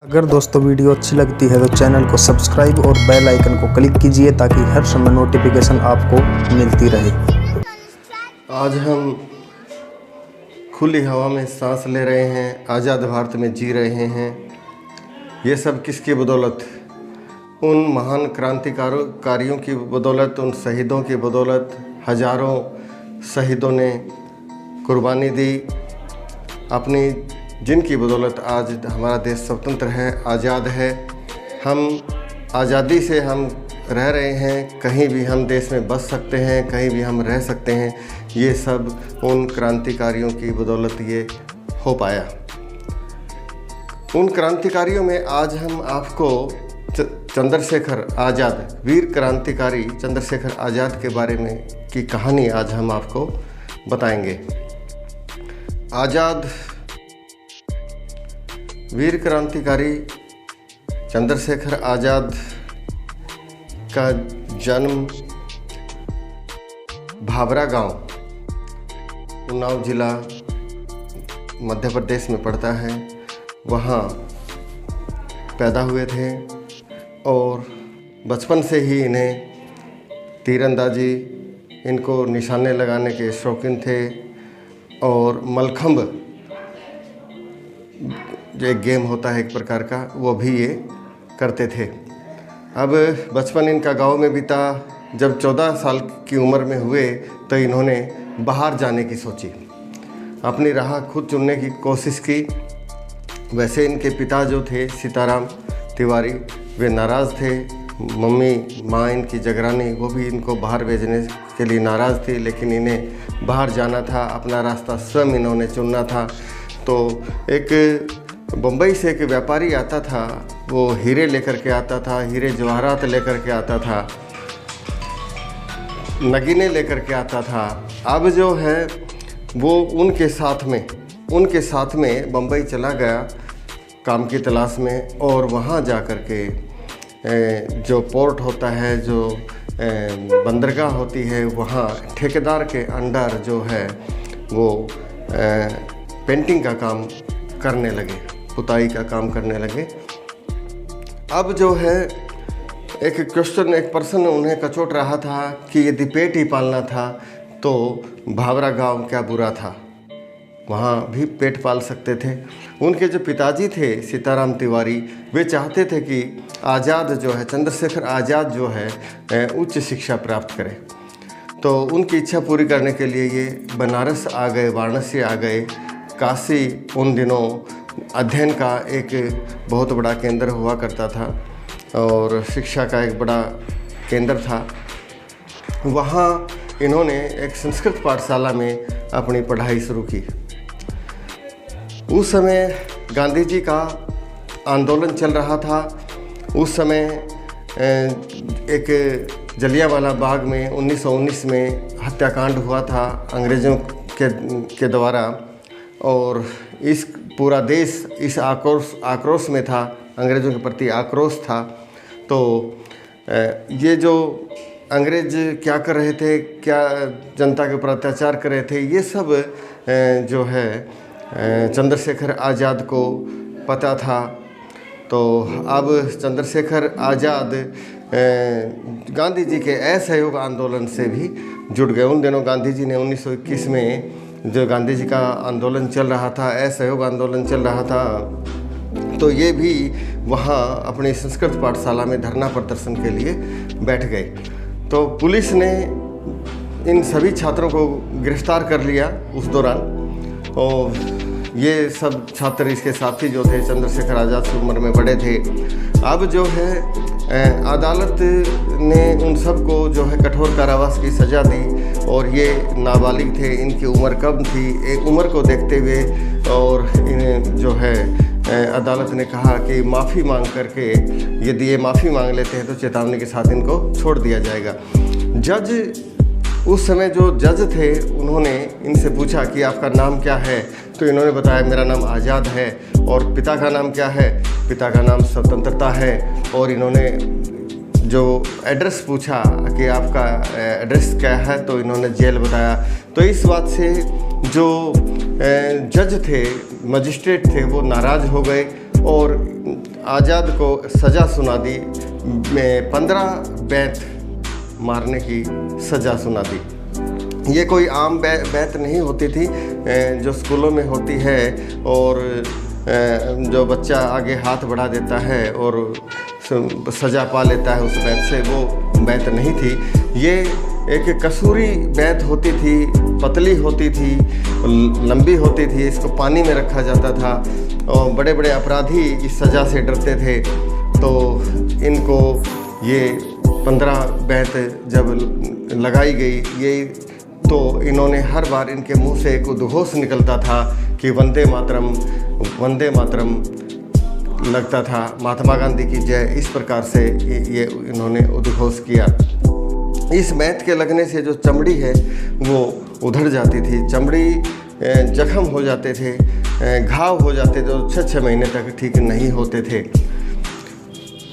अगर दोस्तों वीडियो अच्छी लगती है तो चैनल को सब्सक्राइब और बेल आइकन को क्लिक कीजिए ताकि हर समय नोटिफिकेशन आपको मिलती रहे। आज हम खुली हवा में सांस ले रहे हैं, आज़ाद भारत में जी रहे हैं। ये सब किसकी बदौलत? उन महान क्रांतिकारियों की बदौलत, उन शहीदों की बदौलत। हजारों शहीदों ने कुर्बानी दी अपनी, जिनकी बदौलत आज हमारा देश स्वतंत्र है, आज़ाद है। हम आज़ादी से हम रह रहे हैं, कहीं भी हम देश में बस सकते हैं, कहीं भी हम रह सकते हैं। ये सब उन क्रांतिकारियों की बदौलत ये हो पाया। उन क्रांतिकारियों में आज हम आपको चंद्रशेखर आज़ाद, वीर क्रांतिकारी चंद्रशेखर आज़ाद के बारे में की कहानी आज हम आपको बताएंगे। आज़ाद वीर क्रांतिकारी चंद्रशेखर आज़ाद का जन्म भाभरा गांव, उन्नाव जिला मध्य प्रदेश में पड़ता है, वहाँ पैदा हुए थे और बचपन से ही इन्हें तीरंदाजी, इनको निशाने लगाने के शौकीन थे और मलखंब जो एक गेम होता है एक प्रकार का, वो भी ये करते थे। अब बचपन इनका गांव में बीता। जब 14 साल की उम्र में हुए तो इन्होंने बाहर जाने की सोची, अपनी राह खुद चुनने की कोशिश की। वैसे इनके पिता जो थे सीताराम तिवारी, वे नाराज़ थे। माँ इनकी जगरानी, वो भी इनको बाहर भेजने के लिए नाराज़ थी, लेकिन इन्हें बाहर जाना था, अपना रास्ता स्वयं इन्होंने चुनना था। तो एक बम्बई से एक व्यापारी आता था, वो हीरे लेकर के आता था, हीरे जवाहरात लेकर के आता था, नगीने लेकर के आता था। अब जो है वो उनके साथ में बम्बई चला गया काम की तलाश में, और वहाँ जा कर के जो पोर्ट होता है, जो बंदरगाह होती है, वहाँ ठेकेदार के अंडर जो है वो पेंटिंग का काम करने लगे, पुताई का काम करने लगे। अब जो है एक प्रश्न उन्हें कचोट रहा था कि यदि पेट ही पालना था तो भाभरा गांव क्या बुरा था, वहाँ भी पेट पाल सकते थे। उनके जो पिताजी थे सीताराम तिवारी, वे चाहते थे कि आज़ाद जो है, चंद्रशेखर आज़ाद जो है उच्च शिक्षा प्राप्त करे। तो उनकी इच्छा पूरी करने के लिए ये बनारस आ गए, वाराणसी आ गए। काशी उन दिनों अध्ययन का एक बहुत बड़ा केंद्र हुआ करता था और शिक्षा का एक बड़ा केंद्र था। वहाँ इन्होंने एक संस्कृत पाठशाला में अपनी पढ़ाई शुरू की। उस समय गांधी जी का आंदोलन चल रहा था। उस समय एक जलियांवाला बाग में 1919 में हत्याकांड हुआ था अंग्रेज़ों के द्वारा, और इस पूरा देश इस आक्रोश में था, अंग्रेज़ों के प्रति आक्रोश था। तो ये जो अंग्रेज़ क्या कर रहे थे, क्या जनता के ऊपर अत्याचार कर रहे थे, ये सब जो है चंद्रशेखर आज़ाद को पता था। तो अब चंद्रशेखर आज़ाद गांधी जी के असहयोग आंदोलन से भी जुड़ गए। उन दिनों गांधी जी ने 1921 में जो गांधी जी का आंदोलन चल रहा था, असहयोग आंदोलन चल रहा था, तो ये भी वहाँ अपनी संस्कृत पाठशाला में धरना प्रदर्शन के लिए बैठ गए। तो पुलिस ने इन सभी छात्रों को गिरफ्तार कर लिया उस दौरान, और ये सब छात्र, इसके साथी जो थे, चंद्रशेखर आज़ाद की उम्र में बड़े थे। अब जो है अदालत ने उन सबको जो है कठोर कारावास की सज़ा दी, और ये नाबालिग थे, इनकी उम्र कम थी। एक उम्र को देखते हुए और इन्हें जो है अदालत ने कहा कि माफ़ी मांग करके, यदि ये माफ़ी मांग लेते हैं तो चेतावनी के साथ इनको छोड़ दिया जाएगा। उस समय जो जज थे, उन्होंने इनसे पूछा कि आपका नाम क्या है, तो इन्होंने बताया मेरा नाम आज़ाद है। और पिता का नाम क्या है? पिता का नाम स्वतंत्रता है। और इन्होंने जो एड्रेस पूछा कि आपका एड्रेस क्या है, तो इन्होंने जेल बताया। तो इस बात से जो जज थे, मजिस्ट्रेट थे, वो नाराज़ हो गए और आज़ाद को सज़ा सुना दी, 15 बैत मारने की सज़ा सुना दी। ये कोई आम बैत नहीं होती थी जो स्कूलों में होती है और जो बच्चा आगे हाथ बढ़ा देता है और सज़ा पा लेता है उस बैत से, वो बैत नहीं थी। ये एक कसूरी बैत होती थी, पतली होती थी, लंबी होती थी, इसको पानी में रखा जाता था और बड़े बड़े अपराधी इस सज़ा से डरते थे। तो इनको ये 15 बैत जब लगाई गई, ये तो इन्होंने हर बार इनके मुंह से एक उद्घोष निकलता था कि वंदे मातरम, वंदे मातरम लगता था, महात्मा गांधी की जय। इस प्रकार से ये इन्होंने उद्घोष किया। इस बैत के लगने से जो चमड़ी है वो उधड़ जाती थी, चमड़ी जख्म हो जाते थे, घाव हो जाते थे, जो 6 महीने तक ठीक नहीं होते थे।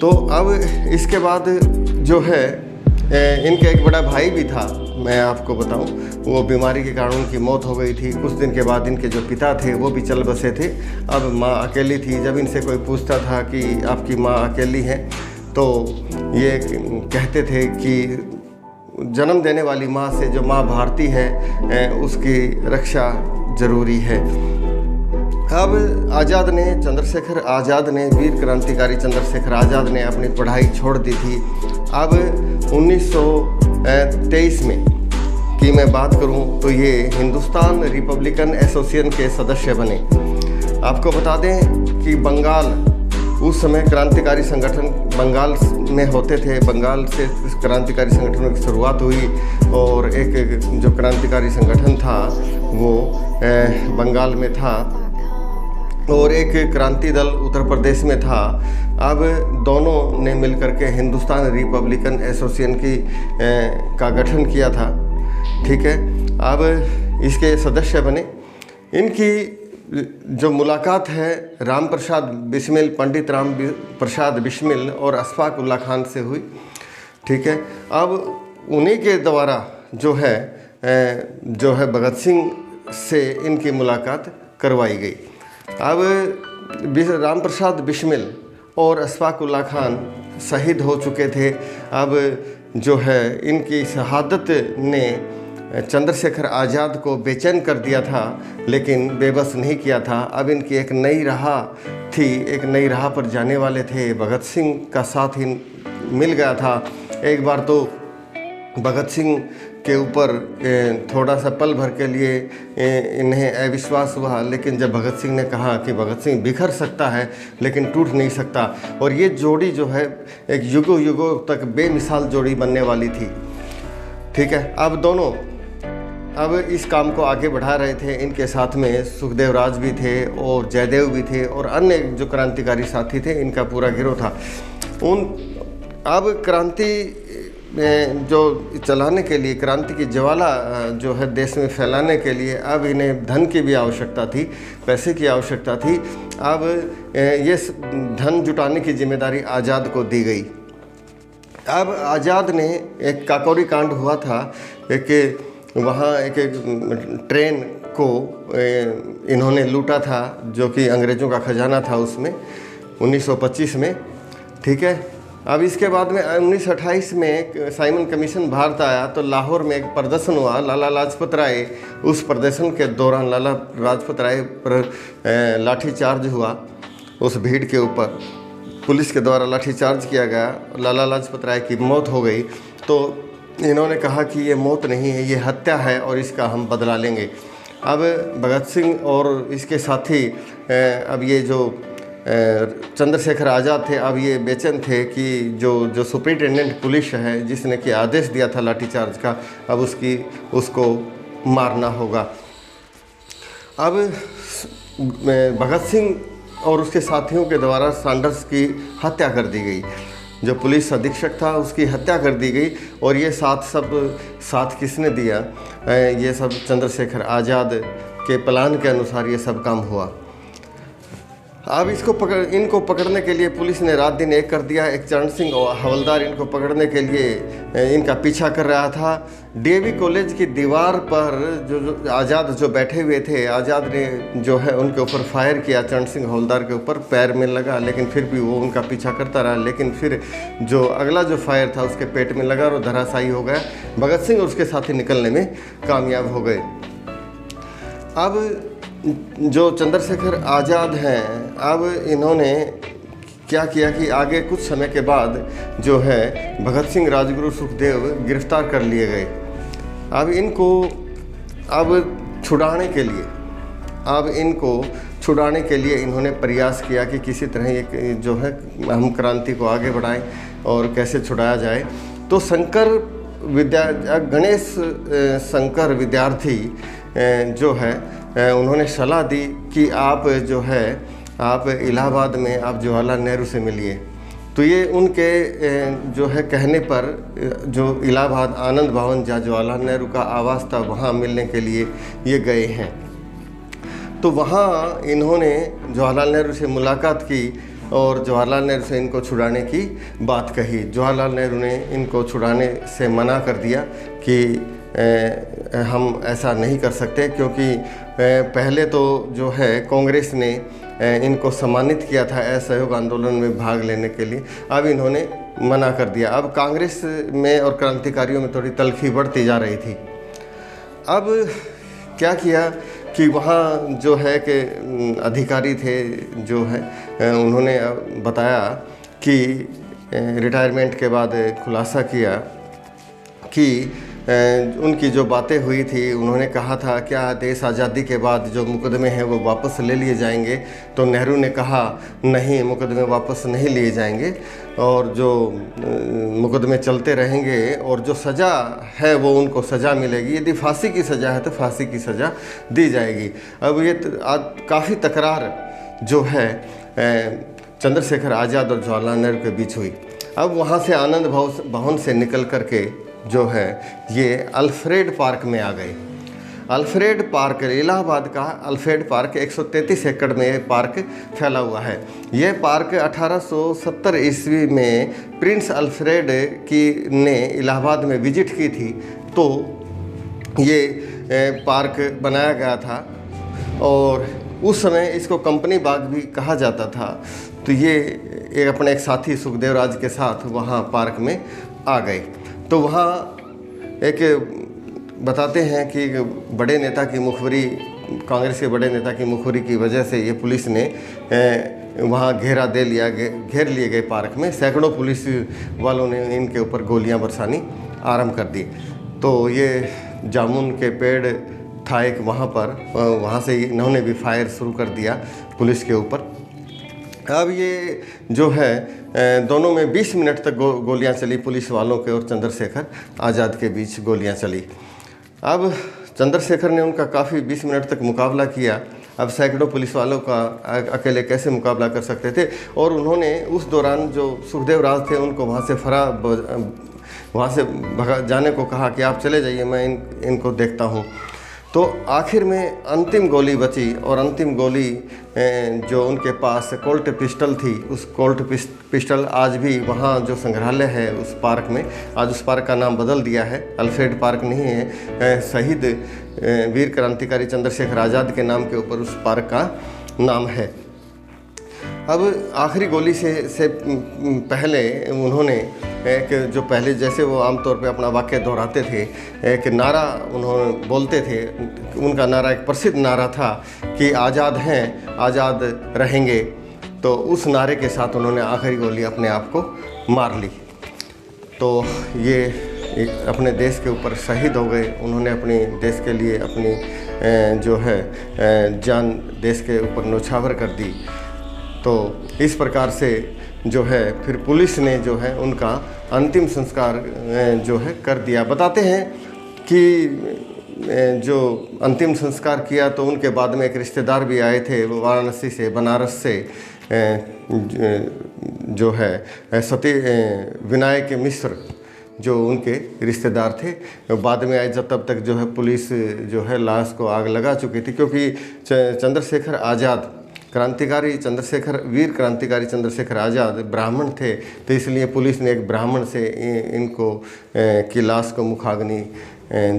तो अब इसके बाद जो है इनका एक बड़ा भाई भी था, मैं आपको बताऊं, वो बीमारी के कारण उनकी मौत हो गई थी। कुछ दिन के बाद इनके जो पिता थे वो भी चल बसे थे। अब माँ अकेली थी। जब इनसे कोई पूछता था कि आपकी माँ अकेली है, तो ये कहते थे कि जन्म देने वाली माँ से जो माँ भारती है उसकी रक्षा ज़रूरी है। अब आज़ाद ने, चंद्रशेखर आज़ाद ने, वीर क्रांतिकारी चंद्रशेखर आज़ाद ने अपनी पढ़ाई छोड़ दी थी। अब 1923 में की मैं बात करूं तो ये हिंदुस्तान रिपब्लिकन एसोसिएशन के सदस्य बने। आपको बता दें कि बंगाल, उस समय क्रांतिकारी संगठन बंगाल में होते थे। बंगाल से क्रांतिकारी संगठनों की शुरुआत हुई और एक जो क्रांतिकारी संगठन था वो बंगाल में था और एक क्रांति दल उत्तर प्रदेश में था। अब दोनों ने मिलकर के हिंदुस्तान रिपब्लिकन एसोसिएशन का गठन किया था। ठीक है, अब इसके सदस्य बने। इनकी जो मुलाकात है राम प्रसाद बिस्मिल, पंडित राम प्रसाद बिस्मिल और अशफाक उल्लाह खान से हुई। ठीक है, अब उन्हीं के द्वारा जो है भगत सिंह से इनकी मुलाकात करवाई गई। अब राम प्रसाद बिस्मिल और अशफाक उल्लाह खान शहीद हो चुके थे। अब जो है इनकी शहादत ने चंद्रशेखर आज़ाद को बेचैन कर दिया था, लेकिन बेबस नहीं किया था। अब इनकी एक नई राह थी, एक नई राह पर जाने वाले थे। भगत सिंह का साथ ही मिल गया था। एक बार तो भगत सिंह के ऊपर थोड़ा सा पल भर के लिए इन्हें अविश्वास हुआ, लेकिन जब भगत सिंह ने कहा कि भगत सिंह बिखर सकता है लेकिन टूट नहीं सकता, और ये जोड़ी जो है एक युगों युगों तक बेमिसाल जोड़ी बनने वाली थी। ठीक है, अब दोनों अब इस काम को आगे बढ़ा रहे थे। इनके साथ में सुखदेव राज भी थे और जयदेव भी थे और अन्य जो क्रांतिकारी साथी थे, इनका पूरा गिरोह था। अब क्रांति जो चलाने के लिए, क्रांति की ज्वाला जो है देश में फैलाने के लिए अब इन्हें धन की भी आवश्यकता थी, पैसे की आवश्यकता थी। अब ये धन जुटाने की जिम्मेदारी आज़ाद को दी गई। अब आज़ाद ने एक काकोरी कांड हुआ था, एक वहाँ एक ट्रेन को इन्होंने लूटा था जो कि अंग्रेज़ों का खजाना था उसमें 1925 में। ठीक है, अब इसके बाद में 1928 में साइमन कमीशन भारत आया तो लाहौर में एक प्रदर्शन हुआ, लाला लाजपत राय। उस प्रदर्शन के दौरान लाला लाजपत राय पर लाठीचार्ज हुआ। उस भीड़ के ऊपर पुलिस के द्वारा लाठीचार्ज किया गया, लाला लाजपत राय की मौत हो गई। तो इन्होंने कहा कि ये मौत नहीं है, ये हत्या है और इसका हम बदला लेंगे। अब भगत सिंह और इसके साथी अब ये जो चंद्रशेखर आज़ाद थे, अब ये बेचैन थे कि जो सुपरिटेंडेंट पुलिस है जिसने कि आदेश दिया था लाठीचार्ज का, अब उसको मारना होगा। अब भगत सिंह और उसके साथियों के द्वारा सैंडर्स की हत्या कर दी गई। जो पुलिस अधीक्षक था उसकी हत्या कर दी गई और ये साथ किसने दिया? ये सब चंद्रशेखर आज़ाद के प्लान के अनुसार ये सब काम हुआ। अब इनको पकड़ने के लिए पुलिस ने रात दिन एक कर दिया। एक चरण सिंह और हवलदार इनको पकड़ने के लिए इनका पीछा कर रहा था। डीएवी कॉलेज की दीवार पर जो आज़ाद जो बैठे हुए थे, आज़ाद ने जो है उनके ऊपर फायर किया। चरण सिंह हवलदार के ऊपर पैर में लगा, लेकिन फिर भी वो उनका पीछा करता रहा। लेकिन फिर जो अगला जो फायर था उसके पेट में लगा और वो धराशायी हो गया। भगत सिंह और उसके साथी निकलने में कामयाब हो गए। अब जो चंद्रशेखर आज़ाद हैं, अब इन्होंने क्या किया कि आगे कुछ समय के बाद जो है भगत सिंह, राजगुरु, सुखदेव गिरफ्तार कर लिए गए। अब इनको छुड़ाने के लिए इन्होंने प्रयास किया कि किसी तरह एक जो है हम क्रांति को आगे बढ़ाएं और कैसे छुड़ाया जाए। तो गणेश शंकर विद्यार्थी जो है उन्होंने सलाह दी कि आप जो है आप इलाहाबाद में आप जवाहरलाल नेहरू से मिलिए। तो ये उनके जो है कहने पर जो इलाहाबाद आनंद भवन जहाँ जवाहरलाल नेहरू का आवास था वहाँ मिलने के लिए ये गए हैं। तो वहाँ इन्होंने जवाहरलाल नेहरू से मुलाकात की और जवाहरलाल नेहरू से इनको छुड़ाने की बात कही। जवाहरलाल नेहरू ने इनको छुड़ाने से मना कर दिया कि हम ऐसा नहीं कर सकते, क्योंकि पहले तो जो है कांग्रेस ने इनको सम्मानित किया था असहयोग आंदोलन में भाग लेने के लिए। अब इन्होंने मना कर दिया। अब कांग्रेस में और क्रांतिकारियों में थोड़ी तलखी बढ़ती जा रही थी। अब क्या किया कि वहाँ जो है कि अधिकारी थे जो है उन्होंने बताया कि रिटायरमेंट के बाद खुलासा किया कि उनकी जो बातें हुई थी, उन्होंने कहा था क्या देश आज़ादी के बाद जो मुकदमे हैं वो वापस ले लिए जाएंगे। तो नेहरू ने कहा नहीं, मुकदमे वापस नहीं लिए जाएंगे और जो मुकदमे चलते रहेंगे और जो सज़ा है वो उनको सज़ा मिलेगी। यदि फांसी की सज़ा है तो फांसी की सज़ा दी जाएगी। अब ये काफ़ी तकरार जो है चंद्रशेखर आज़ाद और जवाहरलाल नेहरू के बीच हुई। अब वहाँ से आनंद भवन से निकल करके जो है ये अल्फ्रेड पार्क में आ गए। अल्फ्रेड पार्क, इलाहाबाद का अल्फ्रेड पार्क 133 एकड़ में ये पार्क फैला हुआ है। ये पार्क 1870 ईस्वी में प्रिंस अल्फ्रेड ने इलाहाबाद में विजिट की थी, तो ये पार्क बनाया गया था और उस समय इसको कंपनी बाग भी कहा जाता था। तो ये अपने एक साथी सुखदेव राज के साथ वहाँ पार्क में आ गए। तो वहाँ एक बताते हैं कि बड़े नेता की मुखबिरी, कांग्रेस के बड़े नेता की मुखबिरी की वजह से ये पुलिस ने वहाँ घेर लिए गए पार्क में। सैकड़ों पुलिस वालों ने इनके ऊपर गोलियां बरसानी आरंभ कर दी। तो ये जामुन के पेड़ था एक वहाँ पर, वहाँ से इन्होंने भी फायर शुरू कर दिया पुलिस के ऊपर। अब ये जो है दोनों में 20 मिनट तक गोलियां चली, पुलिस वालों के और चंद्रशेखर आज़ाद के बीच गोलियां चली। अब चंद्रशेखर ने उनका काफ़ी 20 मिनट तक मुकाबला किया। अब सैकड़ों पुलिस वालों का अकेले कैसे मुकाबला कर सकते थे, और उन्होंने उस दौरान जो सुखदेव राज थे उनको वहाँ से भगा जाने को कहा कि आप चले जाइए, मैं इनको देखता हूँ। तो आखिर में अंतिम गोली बची और अंतिम गोली जो उनके पास कोल्ट पिस्टल थी, उस कोल्ट पिस्टल आज भी वहाँ जो संग्रहालय है उस पार्क में, आज उस पार्क का नाम बदल दिया है, अल्फ्रेड पार्क नहीं है, शहीद वीर क्रांतिकारी चंद्रशेखर आज़ाद के नाम के ऊपर उस पार्क का नाम है। अब आखिरी गोली से पहले उन्होंने एक जो पहले जैसे वो आमतौर पे अपना वाक्य दोहराते थे, एक नारा उन्होंने बोलते थे। उनका नारा एक प्रसिद्ध नारा था कि आज़ाद हैं, आज़ाद रहेंगे। तो उस नारे के साथ उन्होंने आखिरी गोली अपने आप को मार ली। तो ये अपने देश के ऊपर शहीद हो गए। उन्होंने अपने देश के लिए अपनी जो है जान देश के ऊपर न्यौछावर कर दी। तो इस प्रकार से जो है फिर पुलिस ने जो है उनका अंतिम संस्कार जो है कर दिया। बताते हैं कि जो अंतिम संस्कार किया तो उनके बाद में एक रिश्तेदार भी आए थे वाराणसी से, बनारस से, जो है सती विनायक मिश्र जो उनके रिश्तेदार थे, बाद में आए। जब तब तक जो है पुलिस जो है लाश को आग लगा चुकी थी, क्योंकि चंद्रशेखर आज़ाद क्रांतिकारी चंद्रशेखर, वीर क्रांतिकारी चंद्रशेखर आज़ाद ब्राह्मण थे, तो इसलिए पुलिस ने एक ब्राह्मण से इनको की लाश को मुखाग्नि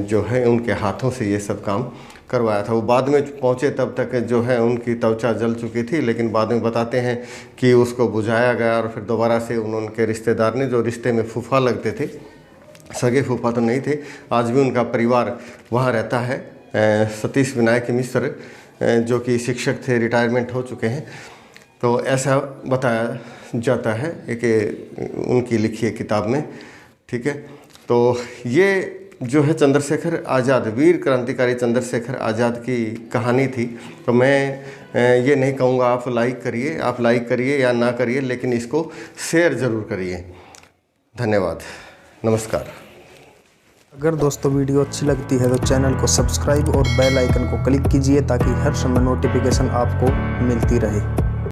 जो है उनके हाथों से ये सब काम करवाया था। वो बाद में पहुँचे तब तक जो है उनकी त्वचा जल चुकी थी, लेकिन बाद में बताते हैं कि उसको बुझाया गया और फिर दोबारा से उनके रिश्तेदार ने, जो रिश्ते में फूफा लगते थे, सगे फूफा तो नहीं थे, आज भी उनका परिवार वहाँ रहता है, सतीश विनायक मिश्र जो कि शिक्षक थे, रिटायरमेंट हो चुके हैं। तो ऐसा बताया जाता है एक उनकी लिखी किताब में। ठीक है, तो ये जो है चंद्रशेखर आज़ाद, वीर क्रांतिकारी चंद्रशेखर आज़ाद की कहानी थी। तो मैं ये नहीं कहूँगा आप लाइक करिए या ना करिए, लेकिन इसको शेयर ज़रूर करिए। धन्यवाद, नमस्कार। अगर दोस्तों वीडियो अच्छी लगती है तो चैनल को सब्सक्राइब और बेल आइकन को क्लिक कीजिए ताकि हर समय नोटिफिकेशन आपको मिलती रहे।